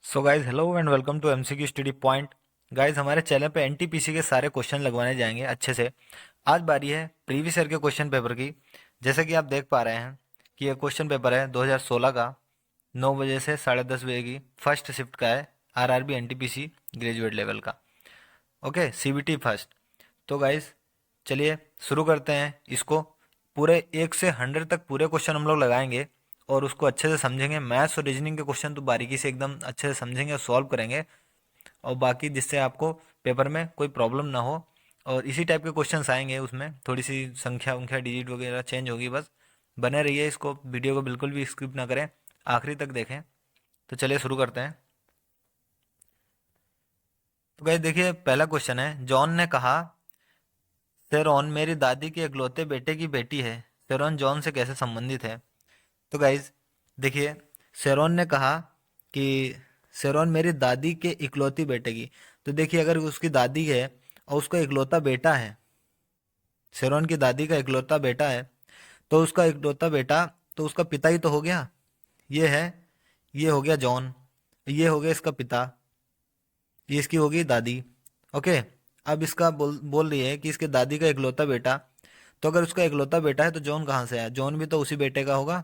So guys hello and welcome to MCQ study point. Guys हमारे channel पे NTPC के सारे क्वेश्चन लगवाने जाएंगे अच्छे से। आज बारी है प्रीवियस ईयर के क्वेश्चन पेपर की। जैसे कि आप देख पा रहे हैं कि ये क्वेश्चन पेपर है 2016 का, 9 बजे से 10:30 बजे की फर्स्ट शिफ्ट का है। आरआरबी एनटीपीसी ग्रेजुएट लेवल का। Okay, CBT first. तो गाइज चलिए शुरू करते हैं इसको। पूरे 1 से 100 तक पूरे क्वेश्चन हम लोग लगाएंगे और उसको अच्छे से समझेंगे। मैथ्स और रीजनिंग के क्वेश्चन तो बारीकी से एकदम अच्छे से समझेंगे और सॉल्व करेंगे, और बाकी जिससे आपको पेपर में कोई प्रॉब्लम ना हो। और इसी टाइप के क्वेश्चंस आएंगे, उसमें थोड़ी सी संख्या उंख्या डिजिट वगैरह चेंज होगी। बस बने रहिए, इसको वीडियो को बिल्कुल भी स्किप ना करें, आखिरी तक देखें। तो चलिए शुरू करते हैं। तो गाइस देखिए, पहला क्वेश्चन है। जॉन ने कहा, शेरॉन मेरी दादी के इकलौते बेटे की बेटी है। शेरॉन जॉन से कैसे संबंधित है? तो गाइज देखिए, शेरॉन ने कहा कि शेरॉन मेरी दादी के इकलौती बेटे की। तो देखिए, अगर उसकी दादी है और उसका इकलौता बेटा है, शेरॉन की दादी का इकलौता बेटा है, तो उसका इकलौता बेटा तो उसका पिता ही तो हो गया। ये है, ये हो गया जॉन, ये हो गया इसका पिता, ये इसकी होगी दादी। ओके, अब इसका बोल रही है कि इसके दादी का इकलौता बेटा। तो अगर उसका इकलौता बेटा है तो जॉन कहाँ से आया? जॉन भी तो उसी बेटे का होगा।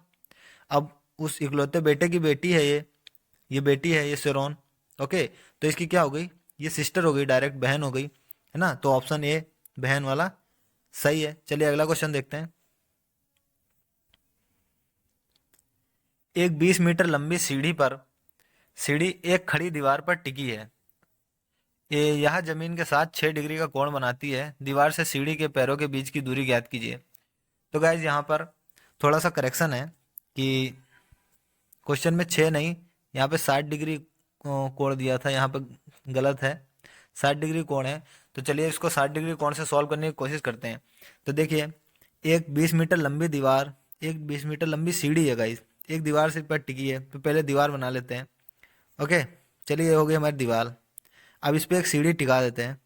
अब उस इकलौते बेटे की बेटी है ये बेटी है ये शेरॉन। ओके, तो इसकी क्या हो गई? ये सिस्टर हो गई, डायरेक्ट बहन हो गई, है ना। तो ऑप्शन ए बहन वाला सही है। चलिए अगला क्वेश्चन देखते हैं। एक 20 मीटर लंबी सीढ़ी एक खड़ी दीवार पर टिकी है। ये यह जमीन के साथ 6 डिग्री का कोण बनाती है। दीवार से सीढ़ी के पैरों के बीच की दूरी ज्ञात कीजिए। तो गाइज यहाँ पर थोड़ा सा करेक्शन है कि क्वेश्चन में 6 नहीं, यहाँ पे 60 डिग्री कोण दिया था, यहाँ पे गलत है। 60 डिग्री कोण है। तो चलिए इसको 60 डिग्री कोण से सॉल्व करने की कोशिश करते हैं। तो देखिए, एक 20 मीटर लंबी दीवार, एक 20 मीटर लंबी सीढ़ी है गाइस, एक दीवार से पर टिकी है। तो पहले दीवार बना लेते हैं। ओके, चलिए ये हो गई हमारी दीवार। अब इस पर एक सीढ़ी टिका देते हैं।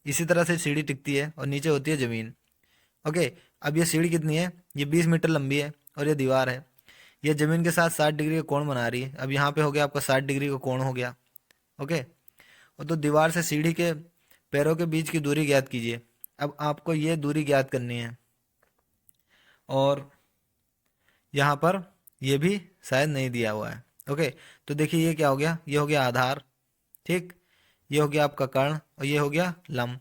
इसी तरह से सीढ़ी टिकती है और नीचे होती है ज़मीन। ओके, अब ये सीढ़ी कितनी है? ये 20 मीटर लंबी है और ये दीवार है। ये जमीन के साथ 60 डिग्री का कोण बना रही है। अब यहाँ पे हो गया आपका 60 डिग्री का कोण हो गया। ओके, और तो दीवार से सीढ़ी के पैरों के बीच की दूरी ज्ञात कीजिए। अब आपको ये दूरी ज्ञात करनी है, और यहाँ पर ये भी शायद नहीं दिया हुआ है। ओके, तो देखिए ये क्या हो गया? ये हो गया आधार, ठीक। ये हो गया आपका कर्ण और ये हो गया लंब।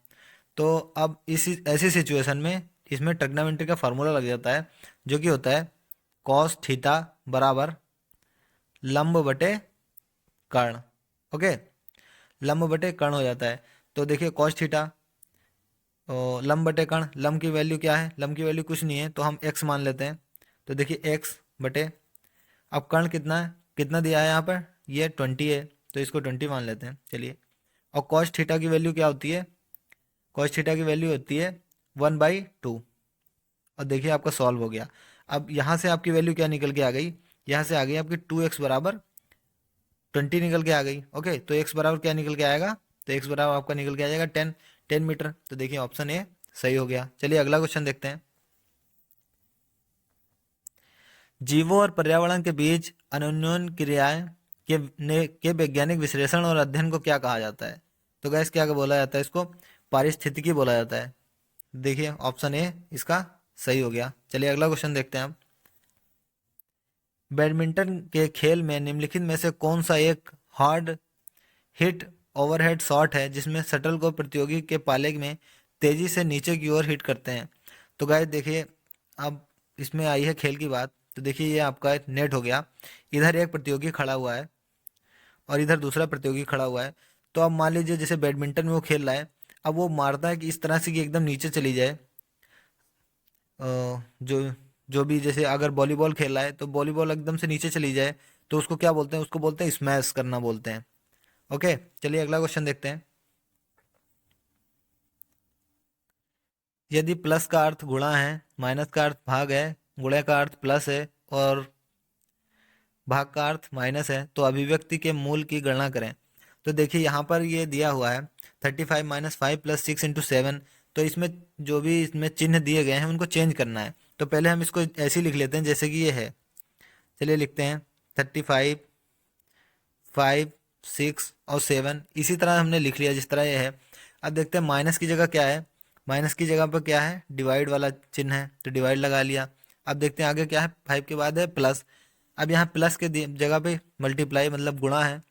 तो अब इसी ऐसी सिचुएशन में इसमें ट्रिग्नोमेट्री का फार्मूला लग जाता है, जो कि होता है कॉस थीटा बराबर लंब बटे कर्ण। ओके, लंब बटे कर्ण हो जाता है। तो देखिए कॉस थीटा और लंब बटे कर्ण, लंब की वैल्यू क्या है? लंब की वैल्यू कुछ नहीं है, तो हम एक्स मान लेते हैं। तो देखिए एक्स बटे, अब कर्ण कितना है, कितना दिया है यहाँ पर? ये 20 है, तो इसको 20 मान लेते हैं। चलिए, और कॉस थीटा की वैल्यू क्या होती है? कॉस थीटा की वैल्यू होती है 1/2। और देखिए आपका सॉल्व हो गया। अब यहाँ से आपकी वैल्यू क्या निकल के आ गई? यहाँ से आ गई आपकी 2x बराबर 20 निकल के आ गई। ओके, तो x बराबर क्या निकल के आएगा? तो x बराबर आपका निकल के आ जाएगा 10 मीटर। तो देखिए ऑप्शन ए सही हो गया। चलिए अगला क्वेश्चन देखते हैं। जीवों और पर्यावरण के बीच अन्योन्य क्रियाएं के वैज्ञानिक विश्लेषण और अध्ययन को क्या कहा जाता है? तो गैस क्या बोला जाता है इसको? पारिस्थितिकी बोला जाता है। देखिए ऑप्शन ए इसका सही हो गया। चलिए अगला क्वेश्चन देखते हैं हम। बैडमिंटन के खेल में निम्नलिखित में से कौन सा एक हार्ड हिट ओवरहेड शॉट है जिसमें शटल को प्रतियोगी के पाले में तेजी से नीचे की ओर हिट करते हैं? तो गाइस देखिए, अब इसमें आई है खेल की बात। तो देखिए ये आपका एक नेट हो गया, इधर एक प्रतियोगी खड़ा हुआ है और इधर दूसरा प्रतियोगी खड़ा हुआ है। तो अब मान लीजिए जैसे बैडमिंटन में वो खेल रहा है, अब वो मारता है कि इस तरह से कि एकदम नीचे चली जाए। जो जो भी जैसे अगर वॉलीबॉल खेल रहा है तो वॉलीबॉल एकदम से नीचे चली जाए, तो उसको क्या बोलते हैं? उसको बोलते हैं स्मैश करना बोलते हैं। ओके, चलिए अगला क्वेश्चन देखते हैं। यदि प्लस का अर्थ गुणा है, माइनस का अर्थ भाग है, गुणे का अर्थ प्लस है और भाग का अर्थ माइनस है, तो अभिव्यक्ति के मूल की गणना करें। तो देखिए यहाँ पर ये दिया हुआ है 35 - 5 + 6 × 7। तो इसमें जो भी इसमें चिन्ह दिए गए हैं उनको चेंज करना है। तो पहले हम इसको ऐसे ही लिख लेते हैं जैसे कि ये है। चलिए लिखते हैं 35 5 6 और 7 इसी तरह हमने लिख लिया जिस तरह ये है। अब देखते हैं माइनस की जगह क्या है। माइनस की जगह पर क्या है, डिवाइड वाला चिन्ह है, तो डिवाइड लगा लिया। अब देखते हैं आगे क्या है, 5 के बाद है प्लस। अब यहाँ प्लस के जगह पे मल्टीप्लाई मतलब गुणा है।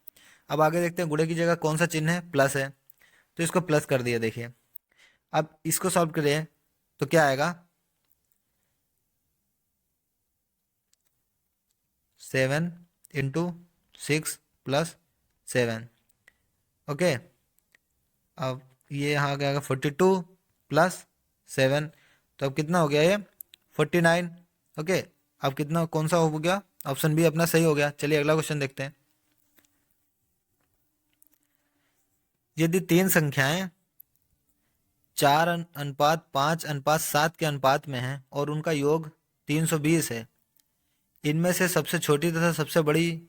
अब आगे देखते हैं गुणे की जगह कौन सा चिन्ह है, प्लस है, तो इसको प्लस कर दिया। देखिए अब इसको सॉल्व करें तो क्या आएगा, 7 × 6 + 7। ओके, अब ये यहाँ क्या आएगा, 42 + 7, तो अब कितना हो गया ये, 49। ओके, अब कितना कौन सा हो गया, ऑप्शन बी अपना सही हो गया। चलिए अगला क्वेश्चन देखते हैं। यदि तीन संख्याएं 4:5:7 के अनुपात में हैं और उनका योग 320 है, इनमें से सबसे छोटी तथा सबसे बड़ी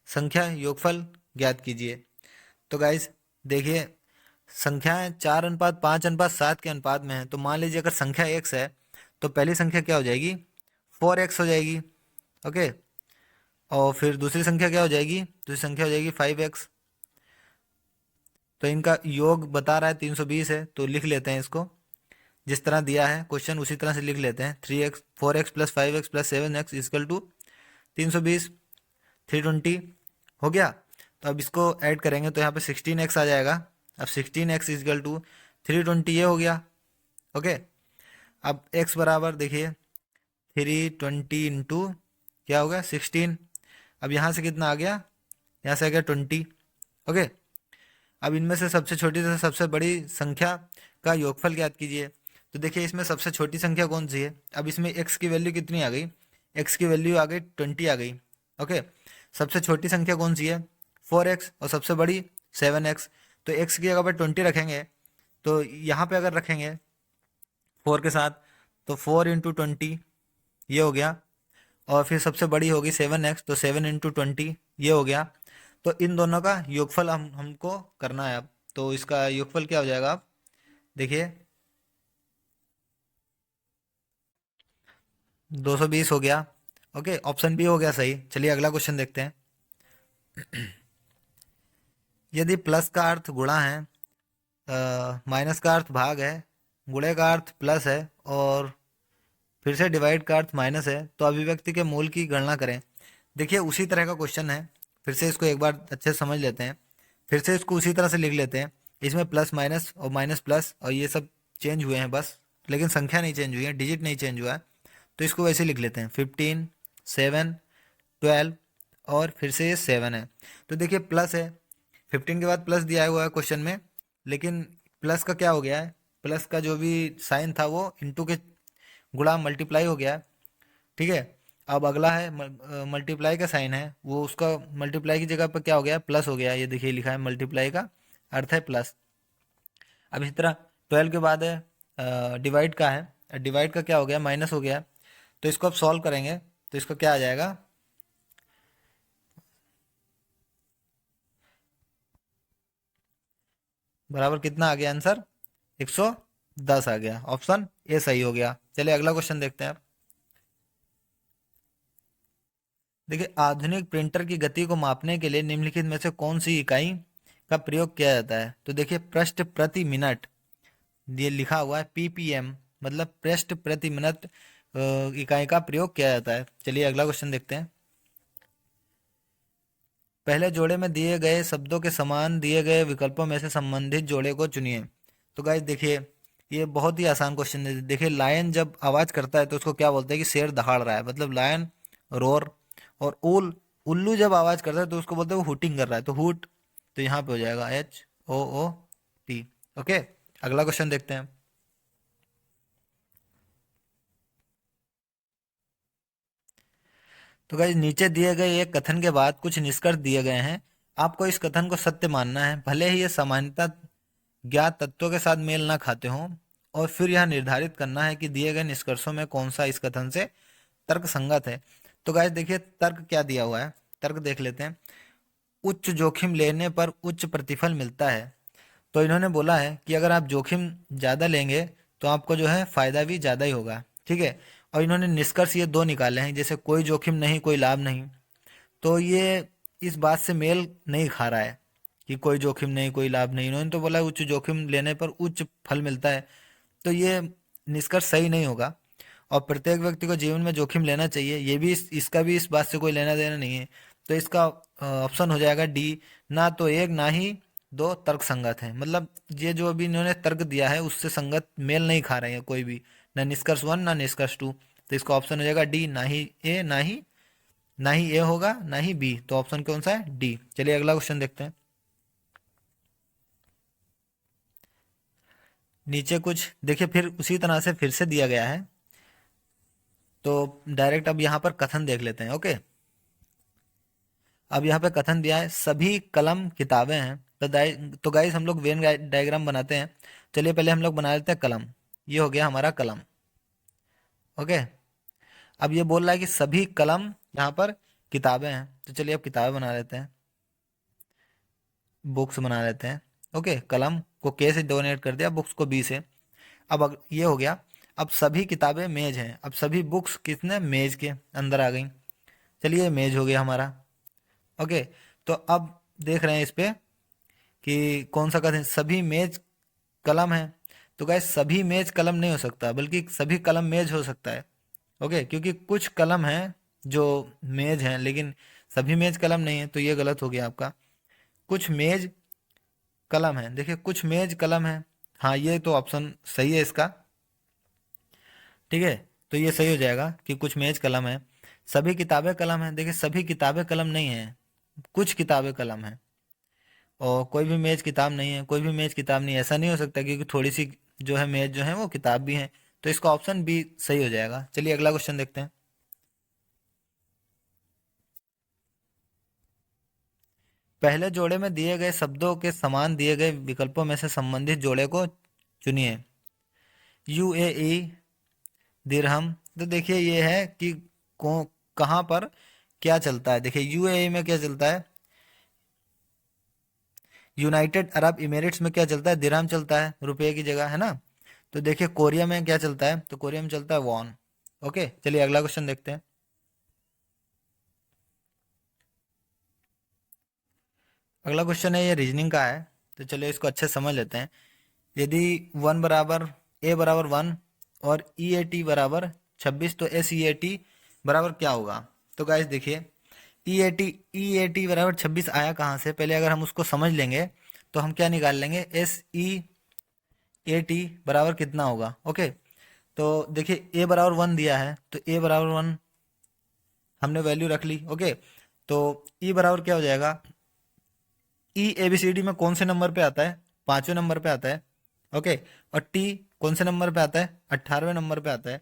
संख्या योगफल ज्ञात कीजिए। तो गाइस देखिए, संख्याएं 4:5:7 के अनुपात में है, तो मान लीजिए अगर संख्या x है तो पहली संख्या क्या हो जाएगी, 4x हो जाएगी। ओके, और फिर दूसरी संख्या क्या हो जाएगी, दूसरी संख्या हो जाएगी 5x। तो इनका योग बता रहा है 320 है, तो लिख लेते हैं इसको जिस तरह दिया है क्वेश्चन उसी तरह से लिख लेते हैं। 4x + 5x + 7x = 320, 320 हो गया। तो अब इसको ऐड करेंगे तो यहाँ पे 16x आ जाएगा। अब 16x = 320 ये हो गया। ओके, अब x बराबर देखिए 320 इंटू क्या हो गया 16। अब यहाँ से कितना आ गया, यहाँ से आ गया 20। ओके, अब इनमें से सबसे छोटी से सबसे बड़ी संख्या का योगफल ज्ञात कीजिए। तो देखिए इसमें सबसे छोटी संख्या कौन सी है, अब इसमें x की वैल्यू कितनी आ गई, x की वैल्यू आ गई 20 आ गई। ओके, सबसे छोटी संख्या कौन सी है 4x और सबसे बड़ी 7x। तो x की जगह पर 20 रखेंगे, तो यहाँ पे अगर रखेंगे 4 के साथ तो 4 × 20 ये हो गया, और फिर सबसे बड़ी होगी 7x तो 7 × 20 ये हो गया। तो इन दोनों का योगफल हमको करना है। अब तो इसका योगफल क्या हो जाएगा, आप देखिए 220 हो गया। ओके, ऑप्शन बी हो गया सही। चलिए अगला क्वेश्चन देखते हैं। यदि प्लस का अर्थ गुणा है, माइनस का अर्थ भाग है, गुणे का अर्थ प्लस है और फिर से डिवाइड का अर्थ माइनस है, तो अभिव्यक्ति के मूल की गणना करें। देखिए उसी तरह का क्वेश्चन है, फिर से इसको एक बार अच्छे से समझ लेते हैं, फिर से इसको उसी तरह से लिख लेते हैं। इसमें प्लस माइनस और माइनस प्लस और ये सब चेंज हुए हैं बस, लेकिन संख्या नहीं चेंज हुई है, डिजिट नहीं चेंज हुआ है, तो इसको वैसे लिख लेते हैं 15, 7, 12 और फिर से ये 7 है। तो देखिए प्लस है, 15 के बाद प्लस दिया हुआ है क्वेश्चन में, लेकिन प्लस का क्या हो गया है, प्लस का जो भी साइन था वो इंटू के गुणा मल्टीप्लाई हो गया है। ठीक है, अब अगला है मल्टीप्लाई का साइन है, वो उसका मल्टीप्लाई की जगह पर क्या हो गया, प्लस हो गया। ये देखिए लिखा है मल्टीप्लाई का अर्थ है प्लस। अब इसी तरह 12 के बाद है डिवाइड का है, डिवाइड का क्या हो गया, माइनस हो गया। तो इसको अब सॉल्व करेंगे तो इसका क्या आ जाएगा, बराबर कितना आ गया आंसर, 110 आ गया। ऑप्शन ए सही हो गया। चलिए अगला क्वेश्चन देखते हैं। देखिए आधुनिक प्रिंटर की गति को मापने के लिए निम्नलिखित में से कौन सी इकाई का प्रयोग किया जाता है। तो देखिए पृष्ठ प्रति मिनट, ये लिखा हुआ है पीपीएम, मतलब पृष्ठ प्रति मिनट इकाई का प्रयोग किया जाता है। चलिए अगला क्वेश्चन देखते हैं। पहले जोड़े में दिए गए शब्दों के समान दिए गए विकल्पों में से संबंधित जोड़े को चुनिए। तो गाइस देखिए ये बहुत ही आसान क्वेश्चन है। देखिए लायन जब आवाज करता है तो उसको क्या बोलते हैं कि शेर दहाड़ रहा है, मतलब लायन रोर। और उल्लू जब आवाज करता है तो उसको बोलते हैं वो हुटिंग कर रहा है, तो हुट। तो यहाँ पे हो जाएगा HOOT। ओके, अगला क्वेश्चन देखते हैं। तो गाइस नीचे दिए गए एक कथन के बाद कुछ निष्कर्ष दिए गए हैं, आपको इस कथन को सत्य मानना है भले ही ये सामान्यता ज्ञात तत्वों के साथ मेल ना खाते हों, और फिर यह निर्धारित करना है कि दिए गए निष्कर्षों में कौन सा इस कथन से तर्क संगत है। तो गाइस देखिए तर्क क्या दिया हुआ है, तर्क देख लेते हैं। उच्च जोखिम लेने पर उच्च प्रतिफल मिलता है। तो इन्होंने बोला है कि अगर आप जोखिम ज़्यादा लेंगे तो आपको जो है फायदा भी ज़्यादा ही होगा। ठीक है, और इन्होंने निष्कर्ष ये दो निकाले हैं, जैसे कोई जोखिम नहीं कोई लाभ नहीं, तो ये इस बात से मेल नहीं खा रहा है। कि कोई जोखिम नहीं, कोई लाभ नहीं, इन्होंने तो बोला उच्च जोखिम लेने पर उच्च फल मिलता है। तो ये निष्कर्ष सही नहीं होगा। और प्रत्येक व्यक्ति को जीवन में जोखिम लेना चाहिए, ये भी इसका भी इस बात से कोई लेना देना नहीं है। तो इसका ऑप्शन हो जाएगा डी। ना तो एक ना ही दो तर्क संगत है, मतलब ये जो अभी इन्होंने तर्क दिया है उससे संगत मेल नहीं खा रहे हैं कोई भी, ना निष्कर्ष वन ना निष्कर्ष टू। तो इसका ऑप्शन हो जाएगा डी, ना ही ए होगा ना ही बी, तो ऑप्शन कौन सा है, डी। चलिए अगला क्वेश्चन देखते हैं। नीचे कुछ देखिए, फिर उसी तरह से फिर से दिया गया है, तो डायरेक्ट अब यहाँ पर कथन देख लेते हैं। ओके, अब यहाँ पे कथन दिया है सभी कलम किताबें हैं। तो गाइस हम लोग वेन डायग्राम बनाते हैं। चलिए पहले हम लोग बना लेते हैं कलम। ये हो गया हमारा कलम। ओके, अब ये बोल रहा है कि सभी कलम यहाँ पर किताबें हैं, तो चलिए अब किताबें बना लेते हैं, बुक्स बना लेते हैं। ओके, कलम को के से डोनेट कर दिया, बुक्स को बी से। अब ये हो गया। अब सभी किताबें मेज हैं, अब सभी बुक्स कितने मेज के अंदर आ गई। चलिए मेज हो गया हमारा। ओके, तो अब देख रहे हैं इस पे कि कौन सा कथन, सभी मेज कलम है। तो गाइस सभी मेज कलम नहीं हो सकता, बल्कि सभी कलम मेज हो सकता है। ओके, क्योंकि कुछ कलम हैं जो मेज हैं लेकिन सभी मेज कलम नहीं है, तो ये गलत हो गया आपका। कुछ मेज कलम है, देखिए कुछ मेज कलम है, हाँ ये तो ऑप्शन सही है इसका। ठीक है, तो ये सही हो जाएगा कि कुछ मेज कलम है। सभी किताबें कलम है, देखिए सभी किताबें कलम नहीं है, कुछ किताबें कलम है। और कोई भी मेज किताब नहीं है, कोई भी मेज किताब नहीं है, ऐसा नहीं हो सकता, क्योंकि थोड़ी सी जो है मेज जो है वो किताब भी है। तो इसका ऑप्शन बी सही हो जाएगा। चलिए अगला क्वेश्चन देखते हैं। पहले जोड़े में दिए गए शब्दों के समान दिए गए विकल्पों में से संबंधित जोड़े को चुनिए। यूएई, दिरहम। तो देखिए ये है कि कहाँ पर क्या चलता है। देखिए यूएई में क्या चलता है, यूनाइटेड अरब इमिरेट्स में क्या चलता है, दिरहम चलता है रुपये की जगह, है ना। तो देखिए कोरिया में क्या चलता है, तो कोरिया में चलता है वॉन। ओके, चलिए अगला क्वेश्चन देखते हैं। अगला क्वेश्चन है, ये रीजनिंग का है, तो चलिए इसको अच्छे से समझ लेते हैं। यदि वन बराबर ए बराबर वन और ई ए टी बराबर 26, तो एस ई ए टी बराबर क्या होगा। तो गाइस देखिए ई ए टी बराबर 26 आया कहाँ से, पहले अगर हम उसको समझ लेंगे तो हम क्या निकाल लेंगे, एस ई ए टी बराबर कितना होगा। ओके, तो देखिए ए बराबर वन दिया है, तो ए बराबर वन हमने वैल्यू रख ली। ओके, तो ई बराबर क्या हो जाएगा, ई ए बी सी डी में कौन से नंबर पे आता है, पांचवें नंबर पे आता है। ओके, और टी कौन से नंबर पे आता है, 18वें नंबर पे आता है।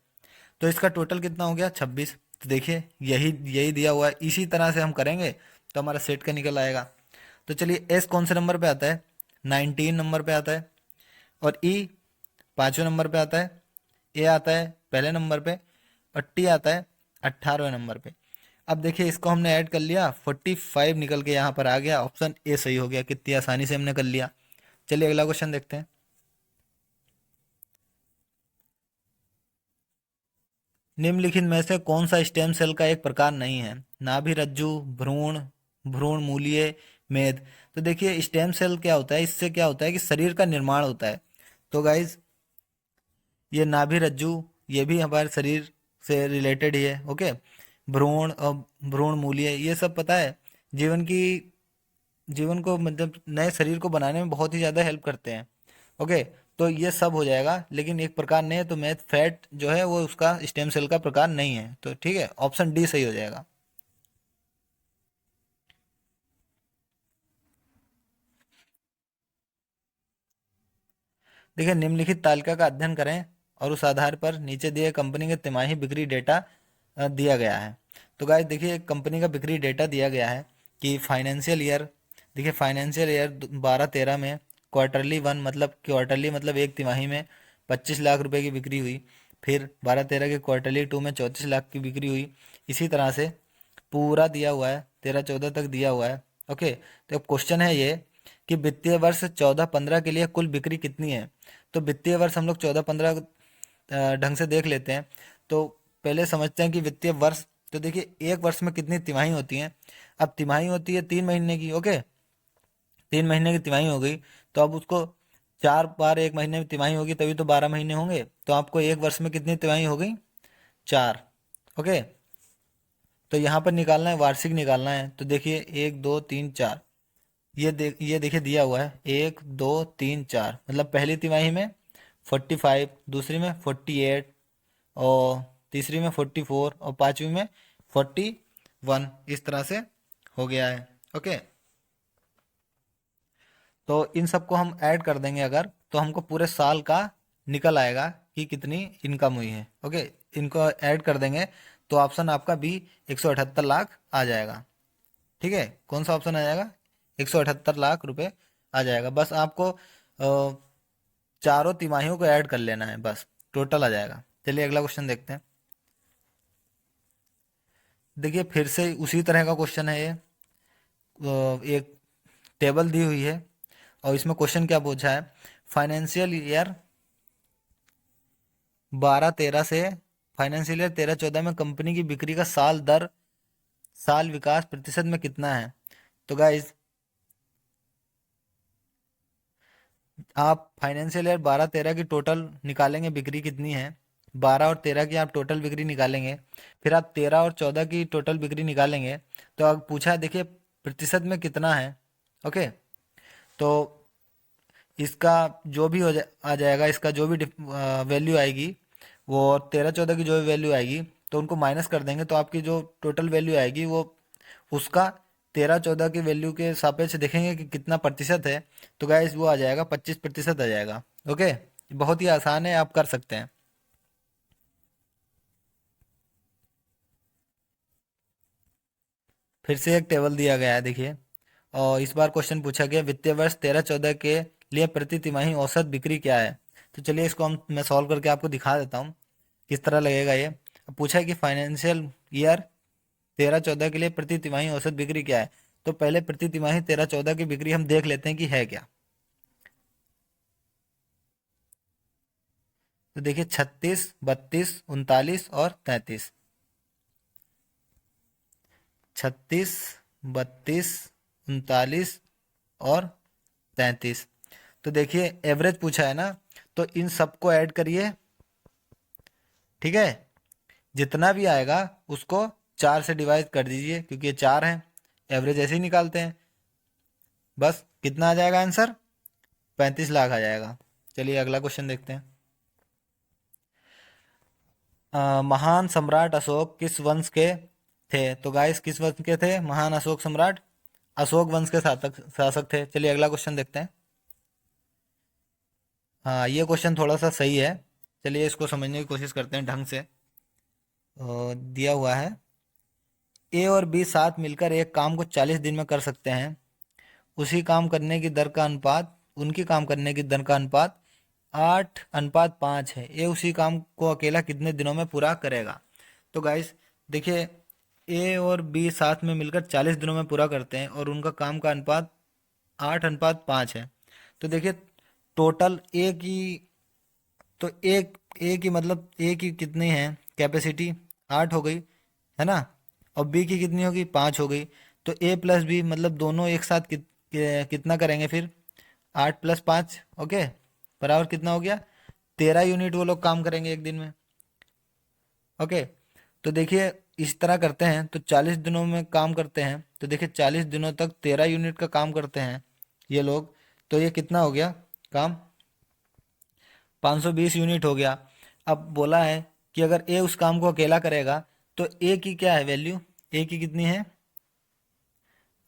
तो इसका टोटल कितना हो गया, 26। तो देखिए यही यही दिया हुआ है, इसी तरह से हम करेंगे तो हमारा सेट का निकल आएगा। तो चलिए एस कौन से नंबर पे आता है, 19 नंबर पे आता है। और ई पाँचवें नंबर पे आता है। ए आता है पहले नंबर पे। और टी आता है 18वें नंबर पे। अब देखिए इसको हमने ऐड कर लिया, 45 निकल के यहाँ पर आ गया, ऑप्शन ए सही हो गया, कितनी आसानी से हमने कर लिया। चलिए अगला क्वेश्चन देखते हैं। निम्नलिखित में से कौन सा स्टेम सेल का एक प्रकार नहीं है, नाभि रज्जु, भ्रूण, भ्रूण मूलीय, मेद। तो देखिए स्टेम सेल क्या होता है, इससे क्या होता है कि शरीर का निर्माण होता है। तो गाइज ये नाभि रज्जु, ये भी हमारे शरीर से रिलेटेड ही है। ओके, भ्रूण और भ्रूण मूलीय ये सब पता है, जीवन की जीवन को मतलब नए शरीर को बनाने में बहुत ही ज़्यादा हेल्प करते हैं। ओके, तो ये सब हो जाएगा, लेकिन एक प्रकार नहीं है, तो मैथ फैट जो है वो उसका स्टेम सेल का प्रकार नहीं है। तो ठीक है, ऑप्शन डी सही हो जाएगा। देखिए निम्नलिखित तालिका का अध्ययन करें और उस आधार पर नीचे दिए कंपनी के तिमाही बिक्री डेटा दिया गया है। तो गाइस देखिए कंपनी का बिक्री डेटा दिया गया है कि फाइनेंशियल ईयर, देखिए फाइनेंशियल ईयर 12-13 में क्वार्टरली मतलब एक तिमाही में 25 लाख रुपए की बिक्री हुई। फिर 12-13 के क्वार्टरली टू में 34 लाख की बिक्री हुई। इसी तरह से पूरा दिया हुआ है, 13-14 तक दिया हुआ है। ओके, तो अब क्वेश्चन है ये कि वित्तीय वर्ष 14-15 के लिए कुल बिक्री कितनी है। तो वित्तीय वर्ष हम लोग 14-15 ढंग से देख लेते हैं। तो पहले समझते हैं कि वित्तीय वर्ष, तो देखिए एक वर्ष में कितनी तिमाही होती हैं। अब तिमाही होती है 3 महीने की। ओके, 3 महीने की तिमाही हो गई, तो अब उसको 4 बार एक महीने में तिमाही होगी, तभी तो 12 महीने होंगे। तो आपको एक वर्ष में कितनी तिमाही हो गई? 4। ओके, तो यहाँ पर निकालना है, वार्षिक निकालना है। तो देखिए 1 2 3 4, ये देखिए दिया हुआ है 1 2 3 4, मतलब पहली तिमाही में 45, दूसरी में 48, और तीसरी में 44, और पांचवी में 41, इस तरह से हो गया है। ओके, तो इन सबको हम ऐड कर देंगे अगर, तो हमको पूरे साल का निकल आएगा कि कितनी इनकम हुई है। ओके, इनको ऐड कर देंगे तो ऑप्शन आपका बी 178 लाख आ जाएगा। ठीक है, कौन सा ऑप्शन आ जाएगा? 178 लाख रुपए आ जाएगा। बस आपको चारों तिमाहियों को ऐड कर लेना है, बस टोटल आ जाएगा। चलिए अगला क्वेश्चन देखते हैं। देखिए फिर से उसी तरह का क्वेश्चन है ये। एक टेबल दी हुई है और इसमें क्वेश्चन क्या पूछा है, फाइनेंशियल ईयर 12-13 से फाइनेंशियल ईयर 13-14 में कंपनी की बिक्री का साल विकास प्रतिशत में कितना है। तो गाइज आप फाइनेंशियल ईयर 12-13 की टोटल निकालेंगे, बिक्री कितनी है, 12 और 13 की आप टोटल बिक्री निकालेंगे, फिर आप 13 और 14 की टोटल बिक्री निकालेंगे। तो अब पूछा है देखिए प्रतिशत में कितना है। ओके, तो इसका जो भी आ जाएगा, इसका जो भी वैल्यू आएगी, वो 13-14 की जो भी वैल्यू आएगी, तो उनको माइनस कर देंगे, तो आपकी जो टोटल वैल्यू आएगी वो उसका 13-14 की वैल्यू के सापेक्ष देखेंगे कि कितना प्रतिशत है। तो गाइस वो आ जाएगा 25% आ जाएगा। ओके, बहुत ही आसान है, आप कर सकते हैं। फिर से एक टेबल दिया गया है देखिए, और इस बार क्वेश्चन पूछा गया वित्तीय वर्ष 13-14 के लिए प्रति तिमाही औसत बिक्री क्या है। तो चलिए इसको मैं सॉल्व करके आपको दिखा देता हूँ किस तरह लगेगा ये। अब पूछा है कि फाइनेंशियल ईयर 13-14 के लिए प्रति तिमाही औसत बिक्री क्या है। तो पहले प्रति तिमाही 13-14 की बिक्री हम देख लेते हैं कि है क्या। तो देखिए 36, 32, 39 और 33। 36, 32, 39 और 33। तो देखिए एवरेज पूछा है ना, तो इन सबको ऐड करिए। ठीक है, जितना भी आएगा उसको 4 से डिवाइड कर दीजिए, क्योंकि ये 4 हैं, एवरेज ऐसे ही निकालते हैं। बस कितना आ जाएगा आंसर? 35 लाख आ जाएगा। चलिए अगला क्वेश्चन देखते हैं। महान सम्राट अशोक किस वंश के थे। तो गाइस किस वंश के थे महान अशोक सम्राट? अशोक वंश के शासक थे। चलिए अगला क्वेश्चन देखते हैं। हाँ, ये क्वेश्चन थोड़ा सा सही है, चलिए इसको समझने की कोशिश करते हैं ढंग से। दिया हुआ है ए और बी साथ मिलकर एक काम को 40 दिन में कर सकते हैं। उसी काम करने की दर का अनुपात उनकी काम करने की दर का अनुपात 8:5 है। ए उसी काम को अकेला कितने दिनों में पूरा करेगा। तो गाइस देखिए ए और बी साथ में मिलकर 40 दिनों में पूरा करते हैं और उनका काम का अनुपात 8:5 है। तो देखिए टोटल ए की, तो एक ए की मतलब ए की कितनी है कैपेसिटी, 8 हो गई है ना, और बी की कितनी होगी, 5 हो गई। तो ए प्लस बी मतलब दोनों एक साथ कितना करेंगे फिर, 8 + 5। ओके, बराबर कितना हो गया, 13 यूनिट वो लोग काम करेंगे एक दिन में। ओके, तो देखिए इस तरह करते हैं तो 40 दिनों में काम करते हैं, तो देखिए 40 दिनों तक 13 यूनिट का काम करते हैं ये लोग। तो ये कितना हो गया काम, 520 यूनिट हो गया। अब बोला है कि अगर ए उस काम को अकेला करेगा, तो ए की क्या है वैल्यू, ए की कितनी है,